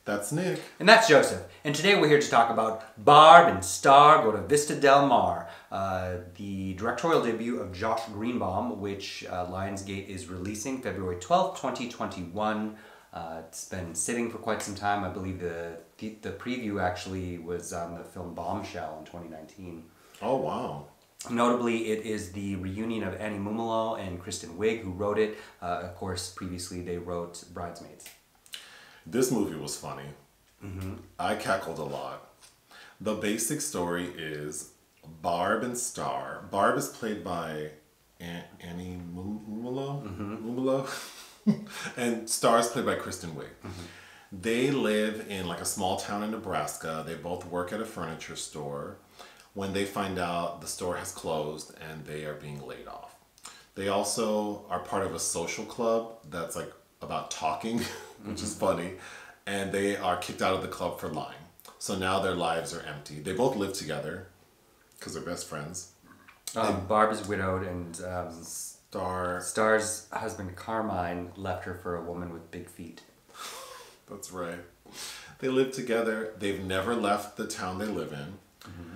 That's Nick. And that's Joseph. And today we're here to talk about Barb and Star Go to Vista Del Mar, the directorial debut of Josh Greenbaum, which Lionsgate is releasing February 12th, 2021. It's been sitting for quite some time. I believe the preview actually was on the film Bombshell in 2019. Oh, wow. Notably, it is the reunion of Annie Mumolo and Kristen Wiig, who wrote it. Of course, previously they wrote Bridesmaids. This movie was funny. Mm-hmm. I cackled a lot. The basic story is Barb and Star. Barb is played by Annie Mumolo? Mumolo? And Star is played by Kristen Wiig. Mm-hmm. They live in like a small town in Nebraska. They both work at a furniture store. When they find out the store has closed and they are being laid off. They also are part of a social club that's like about talking, which is funny, and they are kicked out of the club for lying. So now their lives are empty. They both live together because they're best friends. Barb is widowed, and Star's husband Carmine left her for a woman with big feet. That's right. They live together. They've never left the town they live in. Mm-hmm.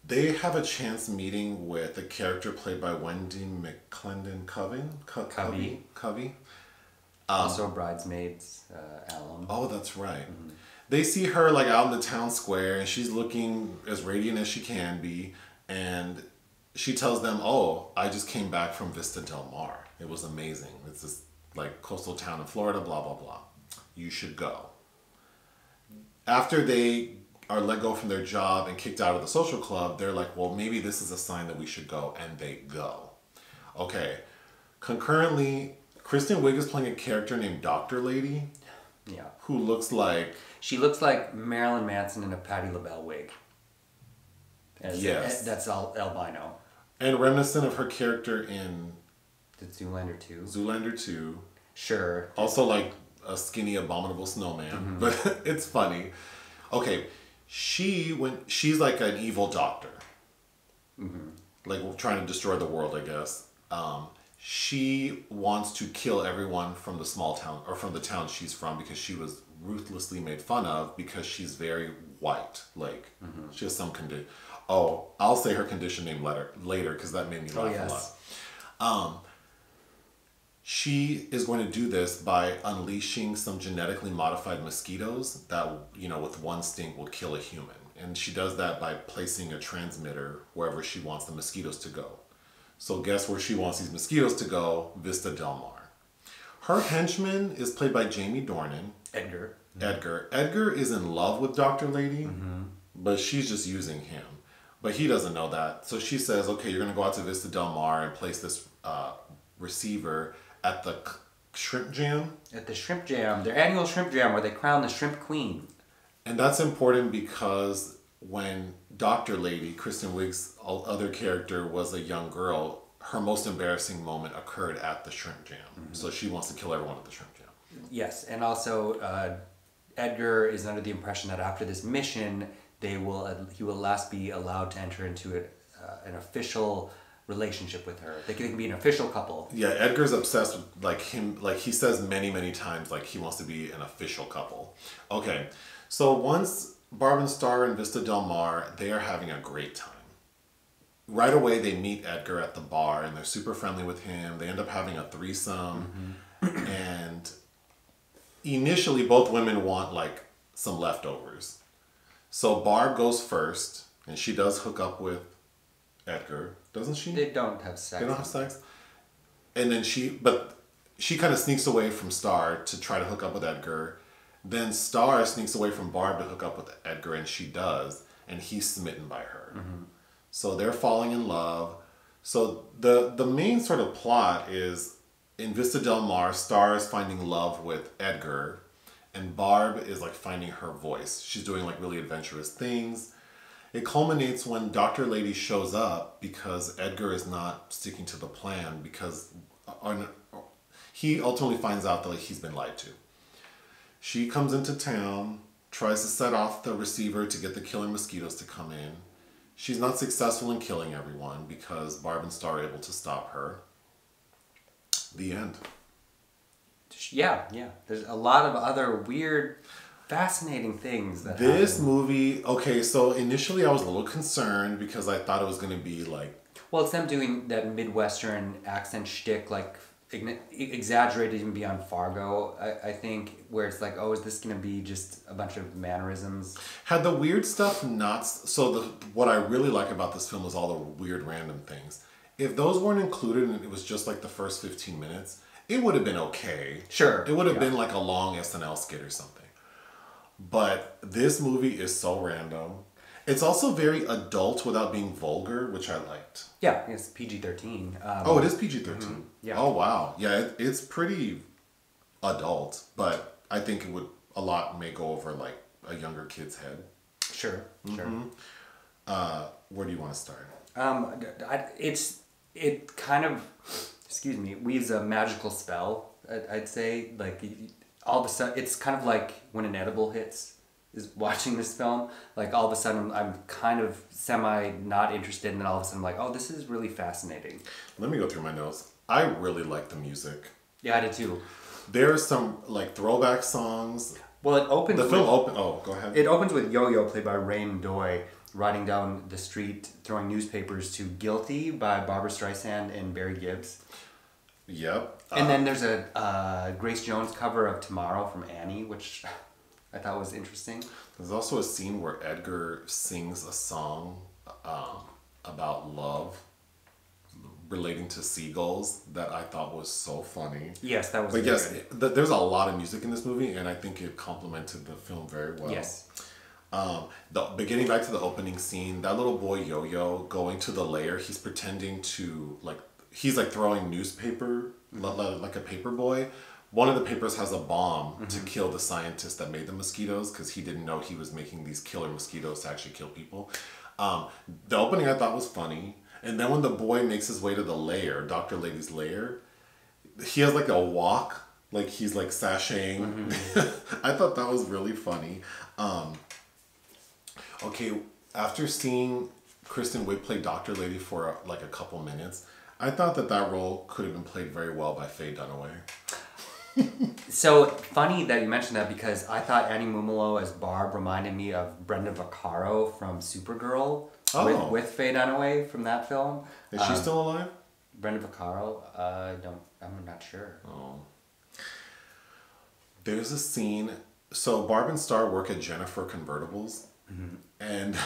They have a chance meeting with a character played by Wendi McLendon-Covey. Also Bridesmaids alum. Oh, that's right. Mm-hmm. They see her like out in the town square and she's looking as radiant as she can be. And she tells them, oh, I just came back from Vista Del Mar. It was amazing. It's this like coastal town in Florida, blah, blah, blah. You should go. After they are let go from their job and kicked out of the social club, they're like, well, maybe this is a sign that we should go, and they go. Okay. Concurrently, Kristen Wiig is playing a character named Dr. Lady. Yeah. Who looks like... She looks like Marilyn Manson in a Patti LaBelle wig. Yes. That's albino. And reminiscent of her character in... Did Zoolander 2? Zoolander 2. Sure. Also like a skinny, abominable snowman. Mm-hmm. But it's funny. Okay. She's like an evil doctor, mm-hmm. like trying to destroy the world, I guess. She wants to kill everyone from the small town or from the town she's from because she was ruthlessly made fun of because she's very white. Like mm-hmm. she has some condition. Oh, I'll say her condition name later because that made me laugh a lot. She is going to do this by unleashing some genetically modified mosquitoes that, with one sting will kill a human. And she does that by placing a transmitter wherever she wants the mosquitoes to go. So guess where she wants these mosquitoes to go? Vista Del Mar. Her henchman is played by Jamie Dornan. Edgar. Edgar is in love with Dr. Lady, mm-hmm. but she's just using him. But he doesn't know that. So she says, okay, you're going to go out to Vista Del Mar and place this receiver at the Shrimp Jam? At the Shrimp Jam. Their annual Shrimp Jam where they crown the Shrimp Queen. And that's important because when Dr. Lady, Kristen Wiig's other character, was a young girl, her most embarrassing moment occurred at the Shrimp Jam. Mm-hmm. So she wants to kill everyone at the Shrimp Jam. Yes, and also Edgar is under the impression that after this mission, he will last be allowed to enter into an official relationship with her. They can be an official couple. Yeah, Edgar's obsessed with him. He says many times he wants to be an official couple. Okay, so once Barb and Star in Vista Del Mar, they are having a great time. Right away they meet Edgar at the bar and they're super friendly with him. They end up having a threesome. Mm-hmm. And initially both women want some leftovers. So Barb goes first and she does hook up with Edgar, doesn't she? They don't have sex. They don't have sex? And then she kind of sneaks away from Star to try to hook up with Edgar. Then Star sneaks away from Barb to hook up with Edgar, and she does, and he's smitten by her. Mm-hmm. So they're falling in love. So the main sort of plot is in Vista Del Mar, Star is finding love with Edgar, and Barb is finding her voice. She's doing really adventurous things. It culminates when Dr. Lady shows up because Edgar is not sticking to the plan because he ultimately finds out that he's been lied to. She comes into town, tries to set off the receiver to get the killer mosquitoes to come in. She's not successful in killing everyone because Barb and Star are able to stop her. The end. Yeah. There's a lot of other weird, fascinating things that This happen. movie, okay, so initially I was a little concerned because I thought it was going to be like... Well, it's them doing that Midwestern accent shtick, like exaggerated even beyond Fargo, I think, where it's like, oh, is this going to be just a bunch of mannerisms? Had the weird stuff not... So what I really like about this film is all the weird random things. If those weren't included and it was just like the first 15 minutes, it would have been okay. Sure. It would have been like a long SNL skit or something. But this movie is so random. It's also very adult without being vulgar, which I liked. Yeah, it's PG-13. It is PG-13. Yeah. Oh, wow. Yeah, it's pretty adult, but I think a lot may go over like a younger kid's head. Sure. Where do you want to start? It kind of, weaves a magical spell, I'd say. Like, all of a sudden, it's kind of like when an edible hits, is watching this film. Like, all of a sudden, I'm kind of semi not interested, and then all of a sudden, I'm like, oh, this is really fascinating. Let me go through my notes. I really like the music. Yeah, I did too. There are some like throwback songs. Well, it opens. Oh, go ahead. It opens with Yoyo, played by Reyn Doi, riding down the street throwing newspapers to "Guilty" by Barbra Streisand and Barry Gibbs. Yep. And then there's a Grace Jones cover of "Tomorrow" from Annie, which I thought was interesting. There's also a scene where Edgar sings a song about love relating to seagulls that I thought was so funny. Yes, that was. But yes, there's a lot of music in this movie, and I think it complemented the film very well. Yes. Beginning back to the opening scene, that little boy Yoyo going to the lair, he's pretending to he's throwing newspaper like a paper boy. One of the papers has a bomb to kill the scientist that made the mosquitoes because he didn't know he was making these killer mosquitoes to actually kill people. The opening I thought was funny. And then when the boy makes his way to the lair, Dr. Lady's lair, he has like a walk, like he's like sashaying. I thought that was really funny. Okay, after seeing Kristen Wiig play Dr. Lady for like a couple minutes, I thought that role could have been played very well by Faye Dunaway. So funny that you mentioned that because I thought Annie Mumolo as Barb reminded me of Brenda Vaccaro from Supergirl with Faye Dunaway from that film. Is she still alive? Brenda Vaccaro? I'm not sure. Oh. There's a scene. So Barb and Star work at Jennifer Convertibles. And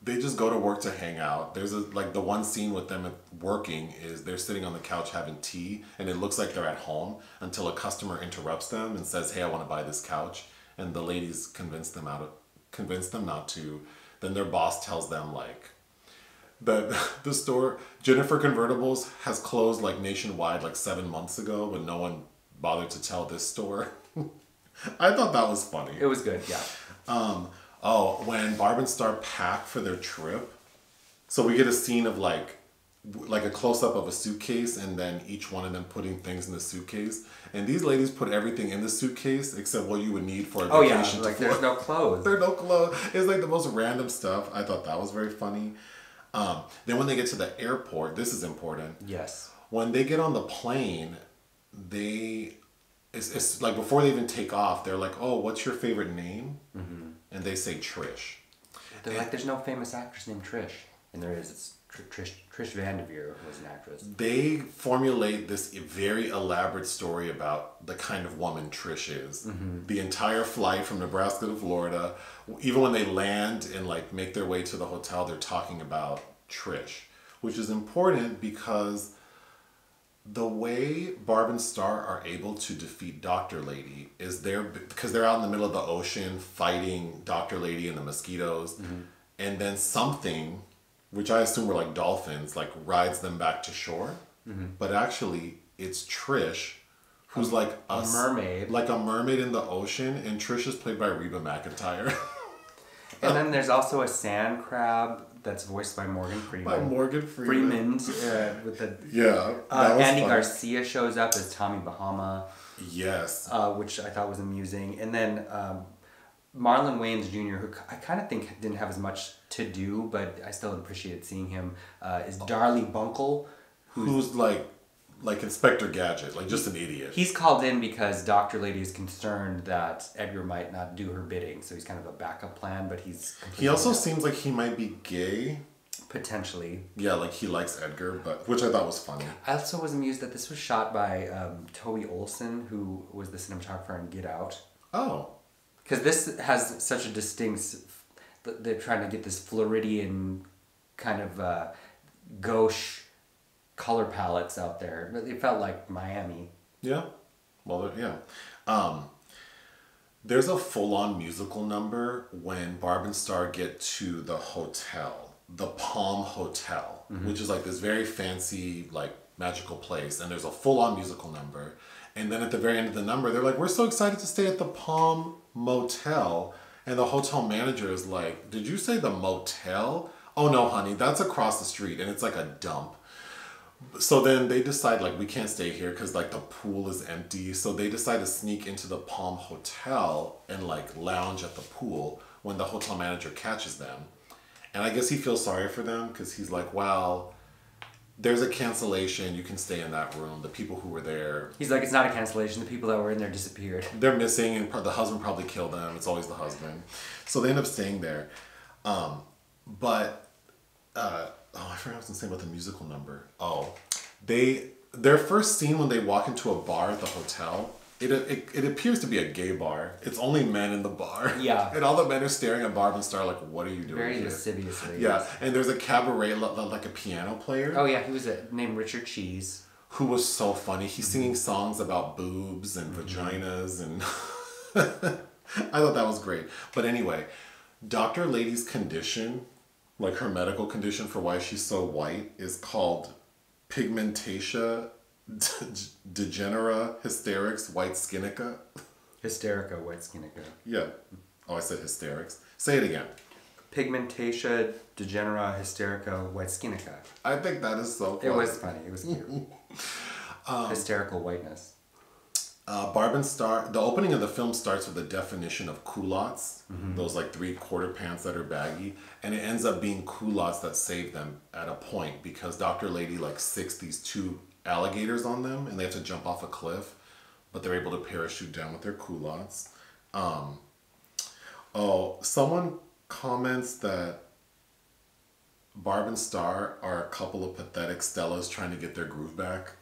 they just go to work to hang out. There's the one scene with them working is they're sitting on the couch having tea, and it looks like they're at home until a customer interrupts them and says, "Hey, I want to buy this couch," and the ladies convince them not to. Then their boss tells them that the store Jennifer Convertibles has closed nationwide 7 months ago, but no one bothered to tell this store. I thought that was funny. It was good, yeah. When Barb and Star pack for their trip, so we get a scene of like a close-up of a suitcase and then each one of them putting things in the suitcase. And these ladies put everything in the suitcase except what you would need for a vacation. Oh yeah, there's no clothes. There's no clothes. It's the most random stuff. I thought that was very funny. Then when they get to the airport, this is important. Yes. When they get on the plane, it's before they even take off, they're like, "Oh, what's your favorite name?" Mm-hmm. And they say Trish. They're like, there's no famous actress named Trish. And there is. It's Trish Van Devere was an actress. They formulate this very elaborate story about the kind of woman Trish is. Mm-hmm. The entire flight from Nebraska to Florida, even when they land and make their way to the hotel, they're talking about Trish, which is important because the way Barb and Star are able to defeat Dr. Lady is because they're out in the middle of the ocean fighting Dr. Lady and the mosquitoes, and then something, which I assume were dolphins, rides them back to shore. Mm-hmm. But actually, it's Trish, who's a mermaid, like a mermaid in the ocean, and Trish is played by Reba McEntire. And then there's also a sand crab that's voiced by Morgan Freeman. By Morgan Freeman. With the yeah. Andy Garcia shows up as Tommy Bahama. Yes. Which I thought was amusing, and then Marlon Wayans Jr., who I kind of think didn't have as much to do, but I still appreciated seeing him, is Darlie Bunkle, who's like Inspector Gadget, like just an idiot. He's called in because Dr. Lady is concerned that Edgar might not do her bidding, so he's kind of a backup plan, but He also seems like he might be gay. Potentially. Yeah, like he likes Edgar, but which I thought was funny. I also was amused that this was shot by Toby Olson, who was the cinematographer in Get Out. Oh. Because this has such a distinct... They're trying to get this Floridian kind of gauche color palettes out there. It felt like Miami. Yeah. Well, yeah. There's a full-on musical number when Barb and Star get to the hotel, the Palm Hotel, which is like this very fancy, like magical place. And there's a full-on musical number. And then at the very end of the number, they're like, we're so excited to stay at the Palm Motel. And the hotel manager is like, did you say the motel? Oh no, honey, that's across the street. And it's like a dump. So then they decide, like, we can't stay here because, like, the pool is empty. So they decide to sneak into the Palm Hotel and, like, lounge at the pool when the hotel manager catches them. And I guess he feels sorry for them because he's like, well, there's a cancellation. You can stay in that room. The people who were there... He's like, it's not a cancellation. The people that were in there disappeared. They're missing, and the husband probably killed them. It's always the husband. So they end up staying there. Oh, I forgot what I was going to say about the musical number. Oh, their first scene when they walk into a bar at the hotel, it appears to be a gay bar. It's only men in the bar. Yeah. And all the men are staring at Barb and Star like, what are you doing Very here? lasciviously. Yeah, yes. And there's a cabaret, like a piano player. Oh yeah, he was named Richard Cheese. Who was so funny. He's singing songs about boobs and vaginas and... I thought that was great. But anyway, Dr. Lady's condition... like her medical condition for why she's so white is called pigmentation degenera hysterics white skinica. Hysterica white skinica. Yeah. Oh, I said hysterics. Say it again. Pigmentation degenera hysterica white skinica. I think that is so funny. It was funny. It was cute. Hysterical whiteness. Barb and Star, the opening of the film starts with a definition of culottes, those like 3/4 pants that are baggy, and it ends up being culottes that save them at a point because Dr. Lady like sicks these 2 alligators on them and they have to jump off a cliff, but they're able to parachute down with their culottes. Someone comments that Barb and Star are a couple of pathetic Stellas trying to get their groove back.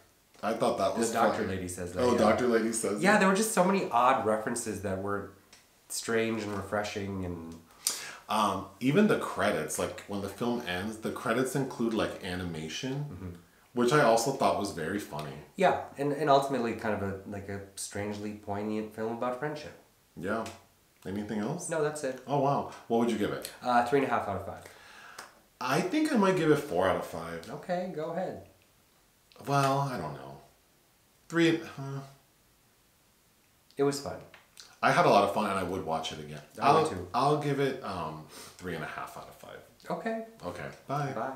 I thought that was The Dr. Lady says that. Oh, yeah. Dr. Lady says that. Yeah, there were just so many odd references that were strange and refreshing and... even the credits, like when the film ends, the credits include like animation, which I also thought was very funny. Yeah, and ultimately kind of a strangely poignant film about friendship. Yeah. Anything else? No, that's it. Oh, wow. What would you give it? 3.5 out of 5. I think I might give it 4 out of 5. Okay, go ahead. Well, I don't know. 3. It was fun. I had a lot of fun and I would watch it again. I would too. I'll give it 3.5 out of 5. Okay. Okay. Bye. Bye.